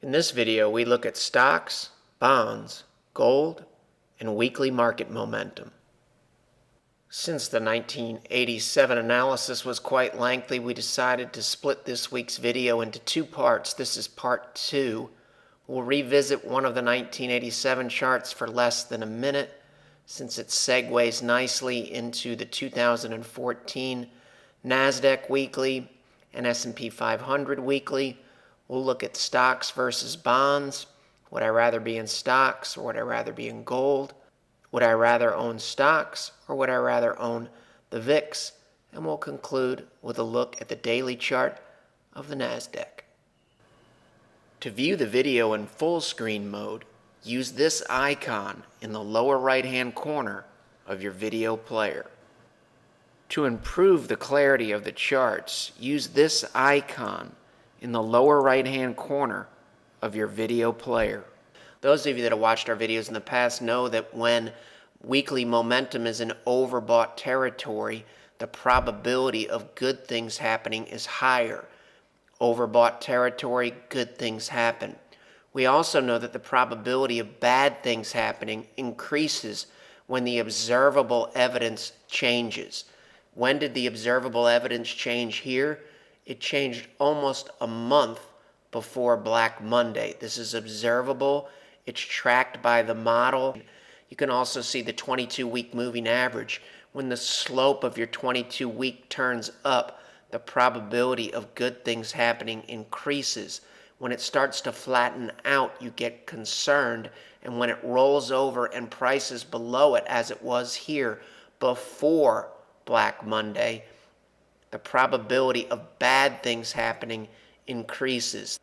In this video, we look at stocks, bonds, gold, and weekly market momentum. Since the 1987 analysis was quite lengthy, we decided to split this week's video into two parts. This is part 2. We'll revisit one of the 1987 charts for less than a minute, since it segues nicely into the 2014 NASDAQ weekly and S&P 500 weekly. We'll look at stocks versus bonds. Would I rather be in stocks or would I rather be in gold? Would I rather own stocks or would I rather own the VIX? And we'll conclude with a look at the daily chart of the NASDAQ. To view the video in full screen mode, use this icon in the lower right-hand corner of your video player. To improve the clarity of the charts, use this icon in the lower right-hand corner of your video player. Those of you that have watched our videos in the past know that when weekly momentum is in overbought territory, the probability of good things happening is higher. Overbought territory, good things happen. We also know that the probability of bad things happening increases when the observable evidence changes. When did the observable evidence change here? It changed almost a month before Black Monday. This is observable. It's tracked by the model. You can also see the 22-week moving average. When the slope of your 22-week turns up, the probability of good things happening increases. When it starts to flatten out, you get concerned. And when it rolls over and prices below it, as it was here before Black Monday, the probability of bad things happening increases.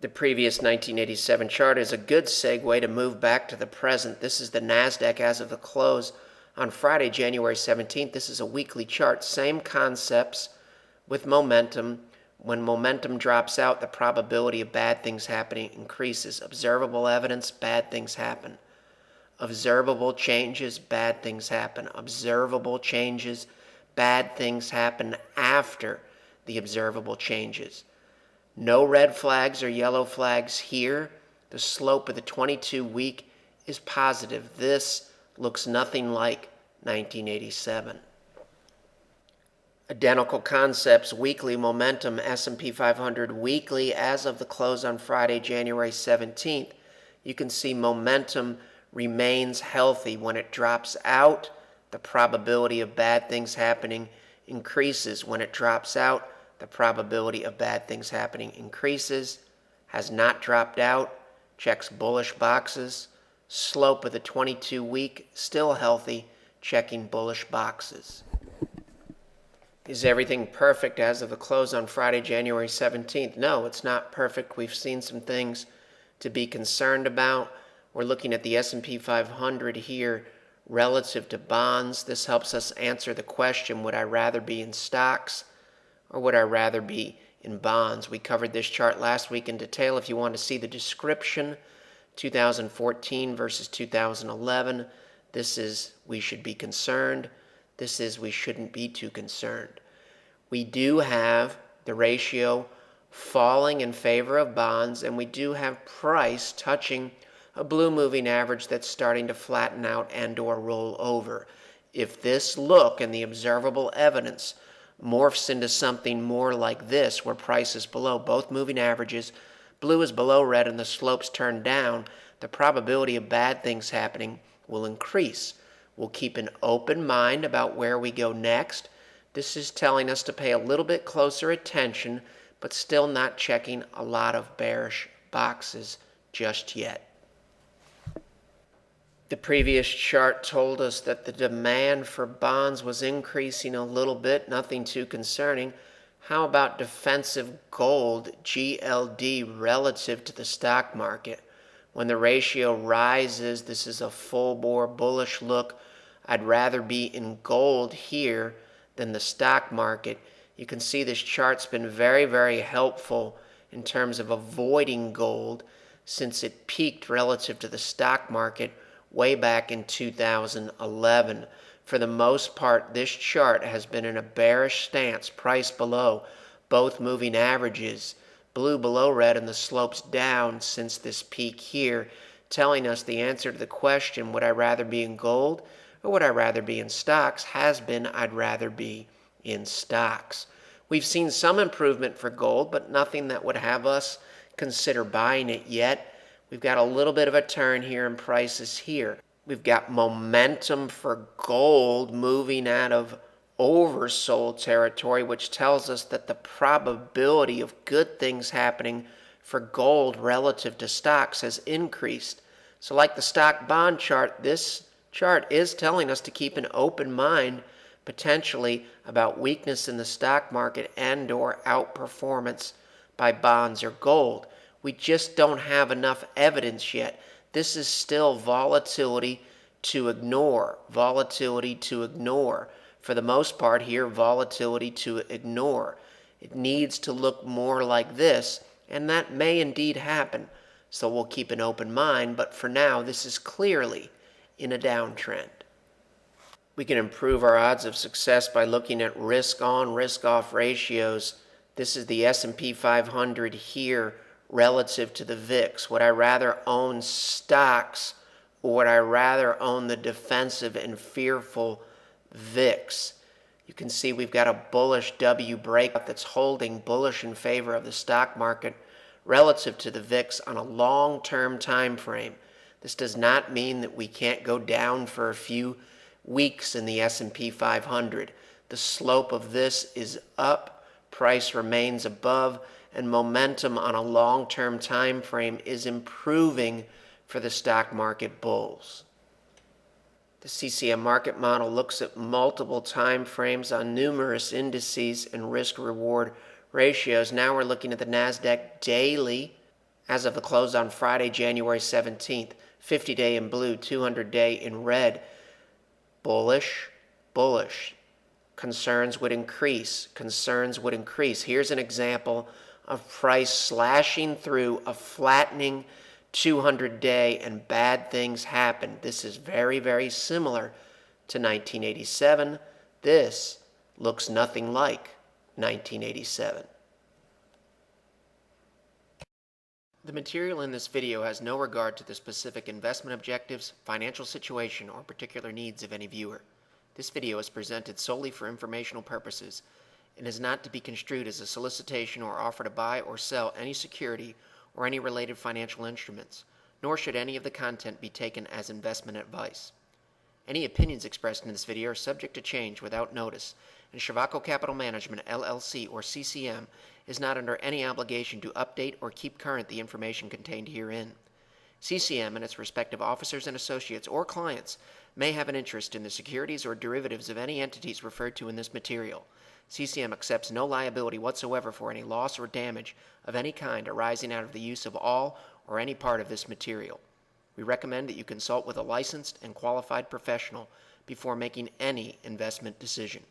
The previous 1987 chart is a good segue to move back to the present. This is the NASDAQ as of the close on Friday, January 17th. This is a weekly chart. Same concepts with momentum. When momentum drops out, the probability of bad things happening increases. Observable evidence, bad things happen. Observable changes, bad things happen. Observable changes, bad things happen after the observable changes. No red flags or yellow flags here. The slope of the 22-week is positive. This looks nothing like 1987. Identical concepts, weekly momentum, S&P 500 weekly as of the close on Friday, January 17th. You can see momentum remains healthy. When it drops out, the probability of bad things happening increases. When it drops out, the probability of bad things happening increases. Has not dropped out, checks bullish boxes. Slope of the 22-week, still healthy, checking bullish boxes. Is everything perfect as of the close on Friday, January 17th? No, it's not perfect. We've seen some things to be concerned about. We're looking at the S&P 500 here relative to bonds. This helps us answer the question, would I rather be in stocks or would I rather be in bonds? We covered this chart last week in detail. If you want to see the description, 2014 versus 2011, this is we should be concerned. This is we shouldn't be too concerned. We do have the ratio falling in favor of bonds, and we do have price touching a blue moving average that's starting to flatten out and or roll over. If this look and the observable evidence morphs into something more like this, where price is below both moving averages, blue is below red, and the slopes turn down, the probability of bad things happening will increase. We'll keep an open mind about where we go next. This is telling us to pay a little bit closer attention, but still not checking a lot of bearish boxes just yet. The previous chart told us that the demand for bonds was increasing a little bit, nothing too concerning. How about defensive gold, GLD, relative to the stock market? When the ratio rises, this is a full-bore bullish look. I'd rather be in gold here than the stock market. You can see this chart's been very, very helpful in terms of avoiding gold since it peaked relative to the stock market way back in 2011. For the most part, this chart has been in a bearish stance, price below both moving averages, blue below red and the slopes down since this peak here, telling us the answer to the question, would I rather be in gold or would I rather be in stocks, has been I'd rather be in stocks. We've seen some improvement for gold, but nothing that would have us consider buying it yet. We've got a little bit of a turn here in prices here. We've got momentum for gold moving out of oversold territory, which tells us that the probability of good things happening for gold relative to stocks has increased. So like the stock bond chart, this chart is telling us to keep an open mind potentially about weakness in the stock market and or outperformance by bonds or gold. We just don't have enough evidence yet. This is still volatility to ignore. Volatility to ignore. For the most part here, volatility to ignore. It needs to look more like this, and that may indeed happen. So we'll keep an open mind, but for now, this is clearly in a downtrend. We can improve our odds of success by looking at risk-on, risk-off ratios. This is the S&P 500 here relative to the VIX. Would I rather own stocks or would I rather own the defensive and fearful VIX? You can see we've got a bullish W breakout that's holding bullish in favor of the stock market relative to the VIX on a long-term time frame. This does not mean that we can't go down for a few weeks in the S&P 500. The slope of this is up, price remains above, and momentum on a long-term time frame is improving for the stock market bulls. The CCM market model looks at multiple time frames on numerous indices and risk-reward ratios. Now we're looking at the NASDAQ daily as of the close on Friday, January 17th. 50-day in blue, 200-day in red. Bullish, bullish. Concerns would increase. Concerns would increase. Here's an example of price slashing through a flattening 200-day and bad things happen. This is very, very similar to 1987. This looks nothing like 1987. The material in this video has no regard to the specific investment objectives, financial situation, or particular needs of any viewer. This video is presented solely for informational purposes and is not to be construed as a solicitation or offer to buy or sell any security or any related financial instruments, nor should any of the content be taken as investment advice. Any opinions expressed in this video are subject to change without notice, and Shavaco Capital Management, LLC, or CCM, is not under any obligation to update or keep current the information contained herein. CCM and its respective officers and associates or clients may have an interest in the securities or derivatives of any entities referred to in this material. CCM accepts no liability whatsoever for any loss or damage of any kind arising out of the use of all or any part of this material. We recommend that you consult with a licensed and qualified professional before making any investment decision.